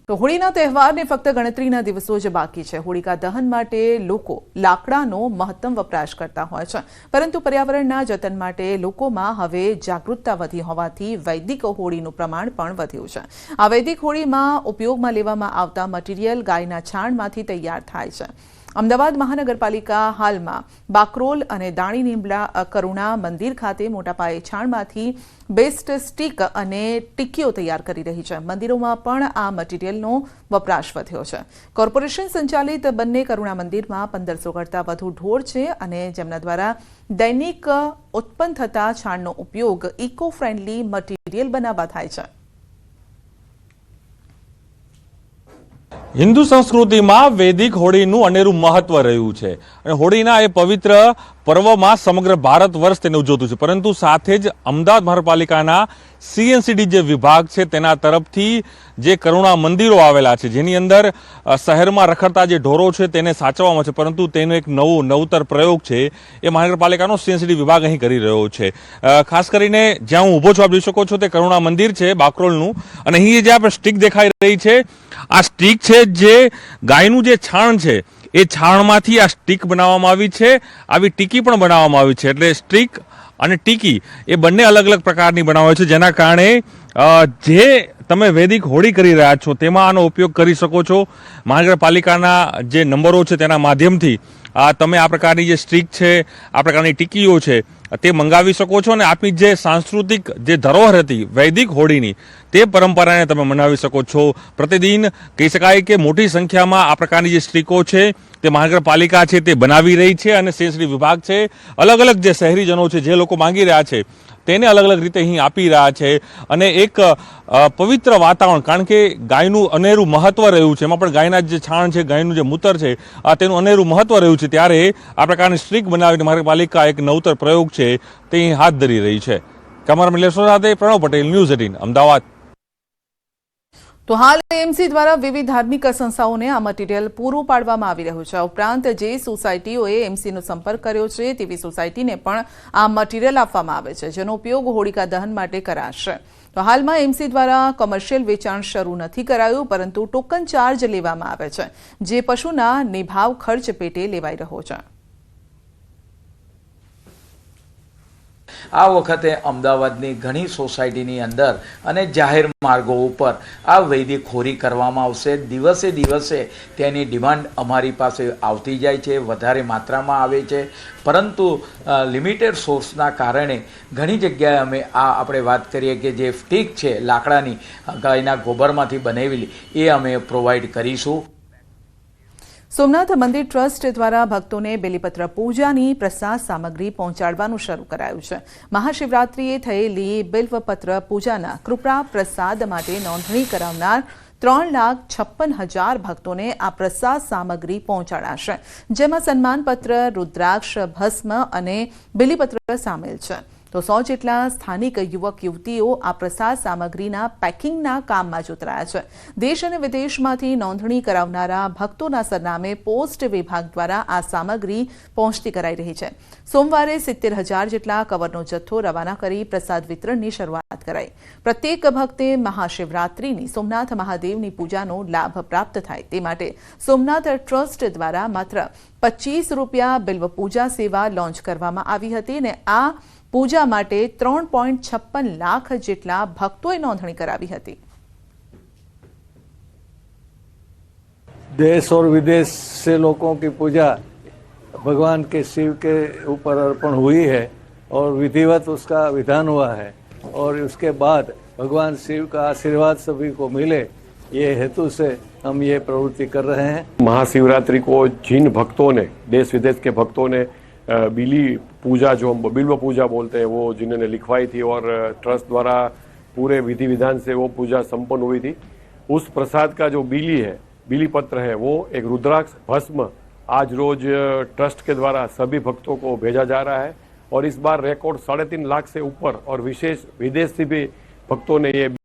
તો હોળીના તહેવારને ફક્ત ગણતરીના દિવસો જ બાકી છે। હોળિકા દહન માટે લોકો લાકડાનો મહત્તમ વપરાશ કરતા હોય છે, પરંતુ પર્યાવરણના જતન માટે લોકોમાં હવે જાગૃતતા વધી હોવાથી વૈદિક હોળીનું પ્રમાણ પણ વધ્યું છે। આ વૈદિક હોળીમાં ઉપયોગમાં લેવામાં આવતા મટીરીયલ ગાયના છાણમાંથી તૈયાર થાય છે। અમદાવાદ મહાનગરપાલિકા હાલમાં બાકરોલ અને દાણી નીમલા કરુણા મંદિર ખાતે મોટા પાયે છાણમાંથી બેસ્ટ સ્ટીક અને ટિક્કીઓ તૈયાર કરી રહી છે। મંદિરોમાં પણ આ મટીરીયલનો વપરાશ વધ્યો છે। કોર્પોરેશન સંચાલિત બંને કરુણા મંદિરમાં 1500 કરતાં વધુ ઢોર છે અને જેમના દ્વારા દૈનિક ઉત્પન્ન થતા છાણનો ઉપયોગ ઇકો ફ્રેન્ડલી મટીરીયલ બનાવવા થાય છે। हिंदू संस्कृति में वैदिक होळीનું અનેરું મહત્વ રહ્યું છે અને હોળીના એ પવિત્ર પર્વમાં સમગ્ર ભારત વર્ષ તેને ઉજવતું છે, પરંતુ સાથે જ અમદાવાદ મહાનગરપાલિકાના સીએનસીડી જે વિભાગ છે તેના તરફથી જે કરુણા મંદિરો આવેલા છે, જેની અંદર શહેરમાં રખડતા જે ઢોરો છે તેને સાચવવામાં છે, પરંતુ તેનો એક નવતર પ્રયોગ છે એ મહાનગરપાલિકાનો સીએનસીડી વિભાગ અહીં કરી રહ્યો છે। ખાસ કરીને જ્યાં હું ઊભો છું આપ જોઈ શકો છો તે કરુણા મંદિર છે બાકરોલનું, અને અહીં જે આપણે સ્ટીક દેખાઈ રહી છે આ સ્ટીક છે જે ગાયનું જે છાણ છે એ છાણમાંથી આ સ્ટીક બનાવવામાં આવી છે। આવી ટીકી પણ બનાવવામાં આવી છે, એટલે સ્ટીક અને ટીકી એ બંને અલગ અલગ પ્રકારની બનાવે છે, જેના કારણે જે તમે વૈદિક હોળી કરી રહ્યા છો તેમાં આનો ઉપયોગ કરી શકો છો। મહાનગરપાલિકાના જે નંબરો છે તેના માધ્યમથી તમે આ પ્રકારની જે સ્ટીક છે, આ પ્રકારની ટીકીઓ છે તે મંગાવી શકો છો અને આપણી જે સાંસ્કૃતિક જે ધરોહર હતી વૈદિક હોળીની તે પરંપરાને તમે મનાવી શકો છો। પ્રતિદિન કહી શકાય કે મોટી સંખ્યામાં આ પ્રકારની જે સ્ટીકો છે તે મહાનગરપાલિકા છે તે બનાવી રહી છે અને સીએનસીડી વિભાગ છે અલગ અલગ જે શહેરીજનો છે જે લોકો માંગી રહ્યા છે તેને અલગ અલગ રીતે અહીં આપી રહ્યા છે અને એક પવિત્ર વાતાવરણ, કારણ કે ગાયનું અનેરું મહત્વ રહ્યું છે, એમાં પણ ગાયના જે છાણ છે, ગાયનું જે મૂતર છે તેનું અનેરું મહત્વ રહ્યું છે, ત્યારે આ પ્રકારની સ્ટ્રીક બનાવીને મહાનગરપાલિકા એક નવતર પ્રયોગ છે તે અહીં હાથ ધરી રહી છે। કેમેરામેન લેસો સાથે પ્રણવ પટેલ, ન્યૂઝ 18 અમદાવાદ। તો હાલ એએમસી દ્વારા વિવિધ ધાર્મિક સંસ્થાઓને આ મટીરીયલ પૂરું પાડવામાં આવી રહ્યું છે। ઉપરાંત જે સોસાયટીઓએ એએમસીનો સંપર્ક કર્યો છે તેવી સોસાયટીને પણ આ મટીરીયલ આપવામાં આવે છે, જેનો ઉપયોગ હોળિકા દહન માટે કરાશે। તો હાલમાં એએમસી દ્વારા કોમર્શિયલ વેચાણ શરૂ નથી કરાયું, પરંતુ ટોકન ચાર્જ લેવામાં આવે છે, જે પશુના નિભાવ ખર્ચ પેટે લેવાઈ રહ્યો છે। આ વખતે અમદાવાદની ઘણી સોસાયટીની અંદર અને જાહેર માર્ગો ઉપર આ વૈદિક હોળી કરવામાં આવશે। દિવસે દિવસે તેની ડિમાન્ડ અમારી પાસે આવતી જાય છે, વધારે માત્રામાં આવે છે, પરંતુ લિમિટેડ સોર્સના કારણે ઘણી જગ્યાએ અમે આપણે વાત કરીએ કે જે સ્ટીક છે લાકડાની ગાયના ગોબરમાંથી બનાવેલી એ અમે પ્રોવાઈડ કરીશું। સોમનાથ મંદિર ટ્રસ્ટ દ્વારા ભક્તોને બેલીપત્ર પૂજાની પ્રસાદ સામગ્રી પહોંચાડવાનું શરૂ કરાયું છે। મહાશિવરાત્રિએ થયેલી બિલ્વપત્ર પૂજાના કૃપા પ્રસાદ માટે નોંધણી કરાવનાર 3,56,000 ભક્તોને આ પ્રસાદ સામગ્રી પહોંચાડાશે, જેમાં સન્માનપત્ર, રુદ્રાક્ષ, ભસ્મ અને બેલીપત્ર સામેલ છે। તો 100 જેટલા સ્થાનિક યુવક યુવતીઓ આ પ્રસાદ સામગ્રીના પેકિંગના કામમાં જોતરાયા છે। દેશ અને વિદેશમાંથી નોંધણી કરાવનારા ભક્તોના સરનામે પોસ્ટ વિભાગ દ્વારા આ સામગ્રી પહોંચતી કરાઈ રહી છે। સોમવારે 70,000 જેટલા કવરનો જથ્થો રવાના કરી પ્રસાદ વિતરણની શરૂઆત કરાઈ। પ્રત્યેક ભક્તે મહાશિવરાત્રિની સોમનાથ મહાદેવની પૂજાનો લાભ પ્રાપ્ત થાય તે માટે સોમનાથ ટ્રસ્ટ દ્વારા માત્ર 25 રૂપિયા બિલ્વ પૂજા સેવા લોન્ચ કરવામાં આવી હતી અને આ पूजा माटे 3.56 लाख जेटला भक्तों नोंधणी करावी हती। देश और विदेश से लोगों की पूजा भगवान के शिव के ऊपर अर्पण हुई है और विधिवत उसका विधान हुआ है, और उसके बाद भगवान शिव का आशीर्वाद सभी को मिले, ये हेतु से हम ये प्रवृत्ति कर रहे हैं। महाशिवरात्रि को जिन भक्तों ने, देश विदेश के भक्तों ने बिली पूजा, जो हम बिल्व पूजा बोलते हैं, वो जिन्होंने लिखवाई थी और ट्रस्ट द्वारा पूरे विधि विधान से वो पूजा संपन्न हुई थी, उस प्रसाद का जो बिली है, बिली पत्र है, वो एक रुद्राक्ष भस्म आज रोज ट्रस्ट के द्वारा सभी भक्तों को भेजा जा रहा है, और इस बार रिकॉर्ड 3.5 लाख से ऊपर और विशेष विदेश से भी भक्तों ने ये